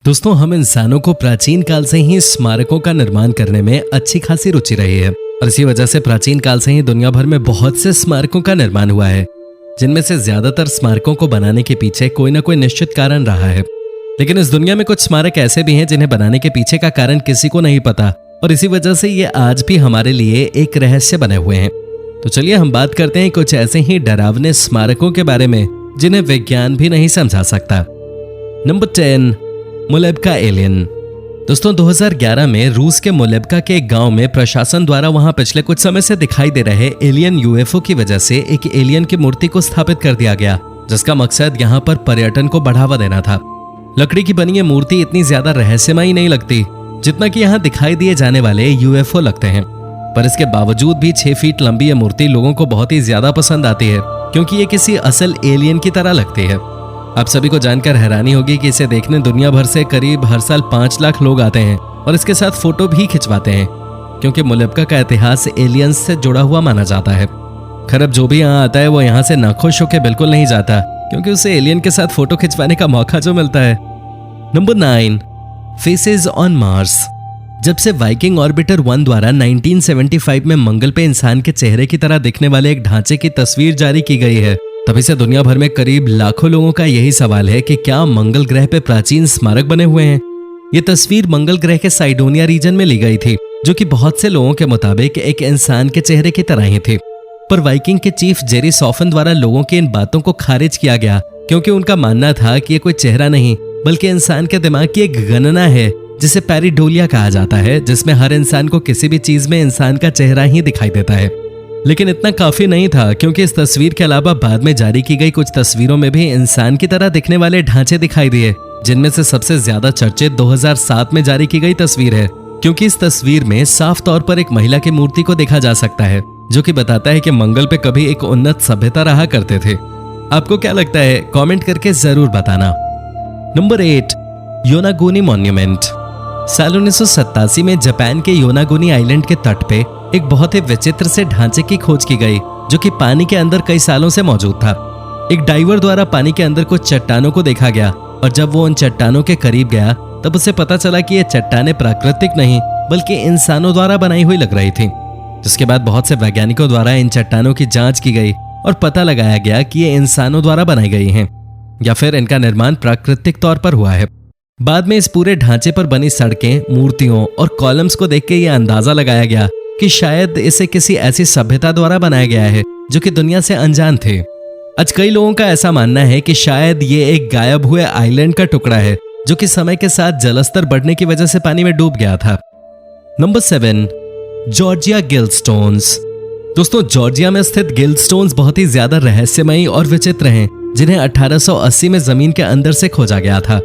दोस्तों, हम इंसानों को प्राचीन काल से ही स्मारकों का निर्माण करने में अच्छी खासी रुचि रही है और इसी वजह से प्राचीन काल से ही दुनिया भर में बहुत से स्मारकों का निर्माण हुआ है, जिनमें से ज्यादातर स्मारकों को बनाने के पीछे कोई ना कोई निश्चित कारण रहा है। लेकिन इस दुनिया में कुछ स्मारक ऐसे भी हैं जिन्हें बनाने के पीछे का कारण किसी को नहीं पता और इसी वजह से ये आज भी हमारे लिए एक रहस्य बने हुए हैं। तो चलिए हम बात करते हैं कुछ ऐसे ही डरावने स्मारकों के बारे में जिन्हें विज्ञान भी नहीं समझा सकता। नंबर 10, मुलेबका एलियन। दोस्तों, 2011 में रूस के मुलेबका के एक गांव में प्रशासन द्वारा वहां पिछले कुछ समय से दिखाई दे रहे एलियन यूएफओ की वजह से एक एलियन की मूर्ति को स्थापित कर दिया गया, जिसका मकसद यहां पर पर्यटन को बढ़ावा देना था। लकड़ी की बनी ये मूर्ति इतनी ज्यादा रहस्यमयी नहीं लगती जितना कि यहाँ दिखाई दिए जाने वाले यूएफओ लगते हैं, पर इसके बावजूद भी 6 फीट लंबी ये मूर्ति लोगों को बहुत ही ज्यादा पसंद आती है क्योंकि ये किसी असल एलियन की तरह लगती है। आप सभी को जानकर हैरानी होगी कि इसे देखने दुनिया भर से करीब हर साल 5 लाख लोग आते हैं और इसके साथ फोटो भी खिंचवाते हैं क्योंकि मुलेबका का इतिहास एलियंस से जुड़ा हुआ माना जाता है। खैर, अब जो भी यहाँ आता है वो यहाँ से नाखुश होकर बिल्कुल नहीं जाता क्योंकि उसे एलियन के साथ फोटो खिंचवाने का मौका जो मिलता है। Number 9, faces on Mars. जब से वाइकिंग ऑर्बिटर 1 द्वारा 1975 में मंगल पे इंसान के चेहरे की तरह दिखने वाले एक ढांचे की तस्वीर जारी की गई है, तभी से दुनिया भर में करीब लाखों लोगों का यही सवाल है कि क्या मंगल ग्रह पे प्राचीन स्मारक बने हुए हैं। ये तस्वीर मंगल ग्रह के साइडोनिया रीजन में ली गई थी, जो कि बहुत से लोगों के मुताबिक एक इंसान के चेहरे की तरह ही थी। पर वाइकिंग के चीफ जेरी सॉफन द्वारा लोगों की इन बातों को खारिज किया गया क्योंकि उनका मानना था कि ये कोई चेहरा नहीं बल्कि इंसान के दिमाग की एक गणना है जिसे पैरिडोलिया कहा जाता है, जिसमें हर इंसान को किसी भी चीज में इंसान का चेहरा ही दिखाई देता है। लेकिन इतना काफी नहीं था क्योंकि इस तस्वीर के अलावा बाद में जारी की गई कुछ तस्वीरों में भी इंसान की तरह दिखने वाले ढांचे दिखाई दिए, जिनमें से सबसे ज्यादा चर्चित 2007 में जारी की गई तस्वीर है क्योंकि इस तस्वीर में साफ तौर पर एक महिला की मूर्ति को देखा जा सकता है, जो कि बताता है कि मंगल पे कभी एक उन्नत सभ्यता रहा करते थे। आपको क्या लगता है? कॉमेंट करके जरूर बताना। Number 8, Yonaguni monument. साल 1987 में जापान के योनागुनी आइलैंड के तट पे एक बहुत ही विचित्र से ढांचे की खोज की गई, जो कि पानी के अंदर कई सालों से मौजूद था। एक डाइवर द्वारा पानी के अंदर कुछ चट्टानों को देखा गया और जब वो उन चट्टानों के करीब गया तब उसे पता चला कि ये चट्टानें प्राकृतिक नहीं बल्कि इंसानों द्वारा बनाई हुई लग रही थी। जिसके बाद बहुत से वैज्ञानिकों द्वारा इन चट्टानों की जांच की गई और पता लगाया गया कि ये इंसानों द्वारा बनाई गई हैं या फिर इनका निर्माण प्राकृतिक तौर पर हुआ है। बाद में इस पूरे ढांचे पर बनी सड़कें, मूर्तियों और कॉलम्स को देख के यह अंदाजा लगाया गया कि शायद इसे किसी ऐसी सभ्यता द्वारा बनाया गया है जो कि दुनिया से अनजान थे। आज कई लोगों का ऐसा मानना है कि शायद ये एक गायब हुए आइलैंड का टुकड़ा है जो कि समय के साथ जलस्तर बढ़ने की वजह से पानी में डूब गया था। Number 7, Georgia Guidestones. दोस्तों, जॉर्जिया में स्थित गिल्डस्टोन्स बहुत ही ज्यादा रहस्यमयी और विचित्र हैं, जिन्हें 1880 में जमीन के अंदर से खोजा गया था।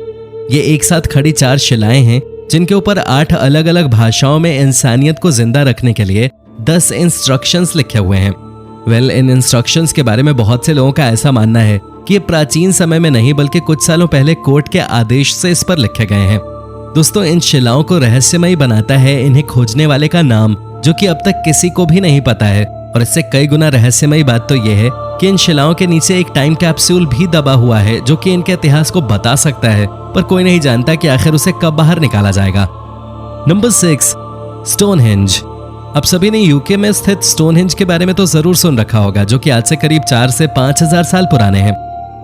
ये एक साथ खड़ी 4 शिलाएं हैं जिनके ऊपर 8 अलग अलग भाषाओं में इंसानियत को जिंदा रखने के लिए 10 इंस्ट्रक्शंस लिखे हुए हैं। इन इंस्ट्रक्शंस के बारे में बहुत से लोगों का ऐसा मानना है कि ये प्राचीन समय में नहीं बल्कि कुछ सालों पहले कोर्ट के आदेश से इस पर लिखे गए हैं। दोस्तों, इन शिलाओं को रहस्यमयी बनाता है इन्हें खोजने वाले का नाम, जो कि अब तक किसी को भी नहीं पता है। और इससे कई गुना रहस्यमयी बात तो यह है कि इन शिलाओं के नीचे एक टाइम कैप्सूल भी दबा हुआ है जो कि इनके इतिहास को बता सकता है, पर कोई नहीं जानता कि आखिर उसे कब बाहर निकाला जाएगा। Number 6, Stonehenge. अब सभी ने यूके में स्थित स्टोनहेंज के बारे में तो जरूर सुन रखा होगा, जो कि आज से करीब 4 से 5,000 साल पुराने हैं।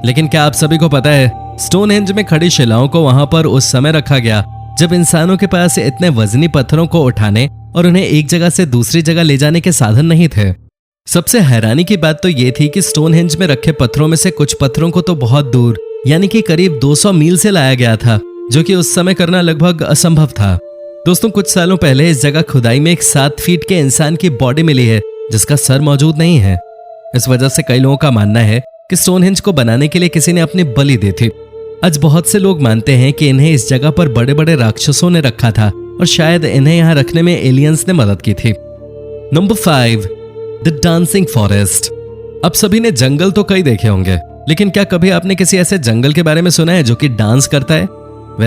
लेकिन क्या आप सभी को पता है, स्टोनहेंज में खड़ी शिलाओं को वहां पर उस समय रखा गया जब इंसानों के पास इतने वजनी पत्थरों को उठाने और उन्हें एक जगह से दूसरी जगह ले जाने के साधन नहीं थे। सबसे हैरानी की बात तो ये थी कि स्टोनहेंज में रखे पत्थरों में से कुछ पत्थरों को तो बहुत दूर यानी कि करीब 200 मील से लाया गया था, जो कि उस समय करना लगभग असंभव था। दोस्तों, कुछ सालों पहले इस जगह खुदाई में एक 7 फीट के इंसान की बॉडी मिली है जिसका सर मौजूद नहीं है। इस वजह से कई लोगों का मानना है कि स्टोनहेंज को बनाने के लिए किसी ने अपनी बलि दी थी। आज बहुत से लोग मानते हैं कि इन्हें इस जगह पर बड़े बड़े राक्षसों ने रखा था और शायद इन्हें यहाँ रखने में एलियंस ने मदद की थी। Number 5, the dancing forest. अब सभी ने जंगल तो कई देखे होंगे, लेकिन क्या कभी आपने किसी ऐसे जंगल के बारे में सुना है जो कि डांस करता है?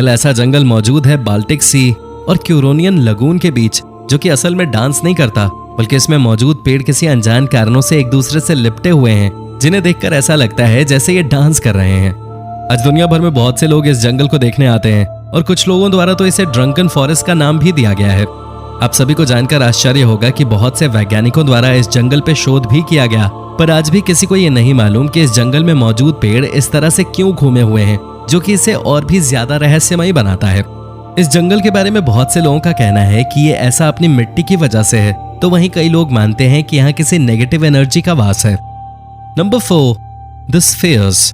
ऐसा जंगल मौजूद है बाल्टिक सी और क्यूरोनियन लगून के बीच, जो कि असल में डांस नहीं करता बल्कि इसमें मौजूद पेड़ किसी अनजान कारणों से एक दूसरे से लिपटे हुए हैं, जिन्हें देखकर ऐसा लगता है जैसे ये डांस कर रहे हैं। आज दुनिया भर में बहुत से लोग इस जंगल को देखने आते हैं और कुछ लोगों द्वारा तो इसे ड्रंकन फॉरेस्ट का नाम भी दिया गया है। आप सभी को जानकर आश्चर्य होगा कि बहुत से वैज्ञानिकों द्वारा इस जंगल पे शोध भी किया गया, पर आज भी किसी को ये नहीं मालूम कि इस जंगल में मौजूद पेड़ इस तरह से क्यों घूमे हुए हैं, जो कि इसे और भी ज्यादा रहस्यमयी बनाता है। इस जंगल के बारे में बहुत से लोगों का कहना है कि ये ऐसा अपनी मिट्टी की वजह से है, तो वहीं कई लोग मानते हैं कि यहाँ किसी नेगेटिव एनर्जी का वास है। Number 4, the spheres.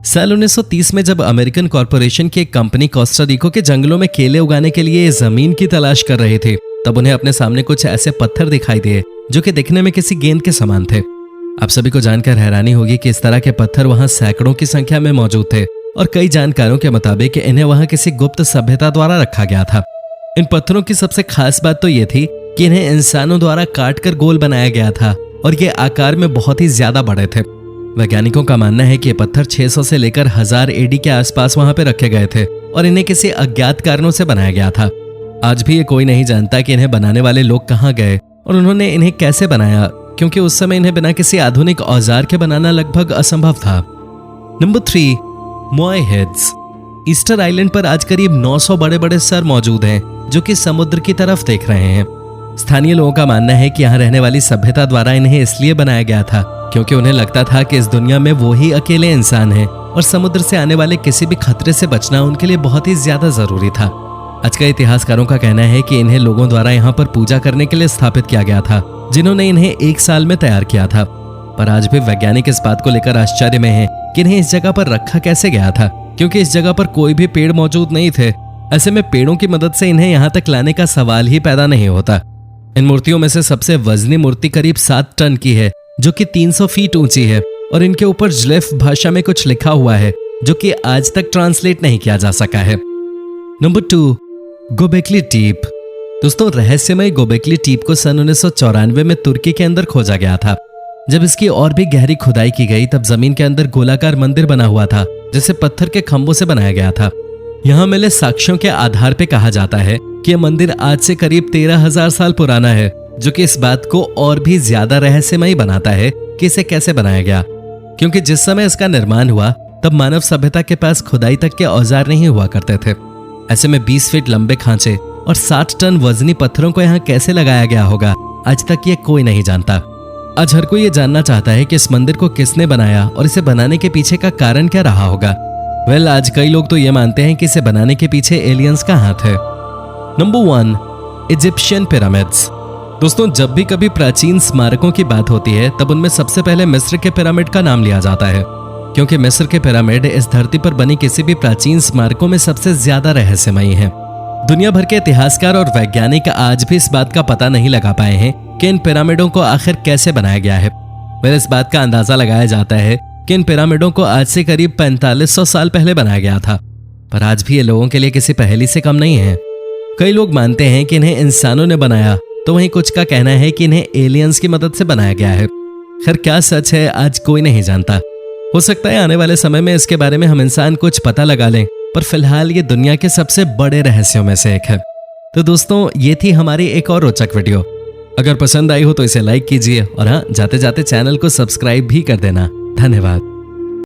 साल 1930 में जब अमेरिकन कॉर्पोरेशन की एक कंपनी कोस्टा रिको के जंगलों में केले उगाने के लिए जमीन की तलाश कर रहे थे, तब उन्हें अपने सामने कुछ ऐसे पत्थर दिखाई दिए जो कि दिखने में किसी गेंद के समान थे। आप सभी को जानकर हैरानी होगी कि इस तरह के पत्थर वहां सैकड़ों की संख्या में मौजूद थे और कई जानकारों के मुताबिक इन्हें वहां किसी गुप्त सभ्यता द्वारा रखा गया था। इन पत्थरों की सबसे खास बात तो ये थी कि इन्हें इंसानों द्वारा काट कर गोल बनाया गया था और ये आकार में बहुत ही ज्यादा बड़े थे। वैज्ञानिकों का मानना है कि ये पत्थर 600 से लेकर 1000 एडी के आसपास वहां पे रखे गए थे और इन्हें किसी अज्ञात कारणों से बनाया गया था। आज भी ये कोई नहीं जानता कि इन्हें बनाने वाले लोग कहाँ गए और उन्होंने इन्हें कैसे बनाया, क्योंकि उस समय इन्हें बिना किसी आधुनिक औजार के बनाना लगभग असंभव था। Number 3, Moai heads. Easter island पर आज करीब 900 बड़े बड़े सर मौजूद हैं जो कि समुद्र की तरफ देख रहे हैं। स्थानीय लोगों का मानना है कि यहाँ रहने वाली सभ्यता द्वारा इन्हें इसलिए बनाया गया था क्योंकि उन्हें लगता था कि इस दुनिया में वो ही अकेले इंसान हैं और समुद्र से आने वाले किसी भी खतरे से बचना उनके लिए बहुत ही ज्यादा जरूरी था। आज का इतिहासकारों का कहना है कि इन्हें लोगों द्वारा यहाँ पर पूजा करने के लिए स्थापित किया गया था, जिन्होंने इन्हें 1 साल में तैयार किया था। पर आज भी वैज्ञानिक इस बात को लेकर आश्चर्य में हैं कि इन्हें इस जगह पर रखा कैसे गया था, क्योंकि इस जगह पर कोई भी पेड़ मौजूद नहीं थे। ऐसे में पेड़ों की मदद से इन्हें यहाँ तक लाने का सवाल ही पैदा नहीं होता। इन मूर्तियों में से सबसे वजनी मूर्ति करीब 7 टन की है, जो कि 300 फीट ऊंची है और इनके ऊपर ज्लेफ भाषा में कुछ लिखा हुआ है जो कि आज तक ट्रांसलेट नहीं किया जा सका है। नंबर 2, गोबेकली टीप। दोस्तों, रहस्यमय गोबेकली टीप को सन 1994 में तुर्की के अंदर खोजा गया था। जब इसकी और भी गहरी खुदाई की गई तब जमीन के अंदर गोलाकार मंदिर बना हुआ था जिसे पत्थर के खंभों से बनाया गया था। यहाँ मिले साक्ष्यों के आधार पर कहा जाता है कि यह मंदिर आज से करीब 13,000 साल पुराना है, जो कि इस बात को और भी ज्यादा रहस्यमयी बनाता है कि इसे कैसे बनाया गया, क्योंकि जिस समय इसका निर्माण हुआ तब मानव सभ्यता के पास खुदाई तक के औजार नहीं हुआ करते थे। ऐसे में 20 फीट लंबे खांचे और 60 टन वजनी पत्थरों को यहाँ कैसे लगाया गया होगा, आज तक ये कोई नहीं जानता। आज हर कोई ये जानना चाहता है कि इस मंदिर को किसने बनाया और इसे बनाने के पीछे का कारण क्या रहा होगा। आज कई लोग तो ये मानते हैं कि इसे बनाने के पीछे एलियंस का हाथ है। Number 1, Egyptian pyramids. दोस्तों, जब भी कभी प्राचीन स्मारकों की बात होती है तब उनमें सबसे पहले मिस्र के पिरामिड का नाम लिया जाता है, क्योंकि मिस्र के पिरामिड इस धरती पर बनी किसी भी प्राचीन स्मारकों में सबसे ज्यादा रहस्यमयी हैं। दुनिया भर के इतिहासकार और वैज्ञानिक आज भी इस बात का पता नहीं लगा पाए हैं कि इन पिरामिडों को आखिर कैसे बनाया गया है। फिर इस बात का अंदाजा लगाया जाता है कि इन पिरामिडों को आज से करीब 4500 साल पहले बनाया गया था, पर आज भी ये लोगों के लिए किसी पहेली से कम नहीं है। कई लोग मानते हैं कि इन्हें इंसानों ने बनाया, तो वहीं कुछ का कहना है कि इन्हें एलियंस की मदद से बनाया गया है। खैर, क्या सच है आज कोई नहीं जानता। हो सकता है आने वाले समय में इसके बारे में हम इंसान कुछ पता लगा लें, पर फिलहाल ये दुनिया के सबसे बड़े रहस्यों में से एक है। तो दोस्तों, ये थी हमारी एक और रोचक वीडियो। अगर पसंद आई हो तो इसे लाइक कीजिए और हाँ, जाते जाते चैनल को सब्सक्राइब भी कर देना। धन्यवाद।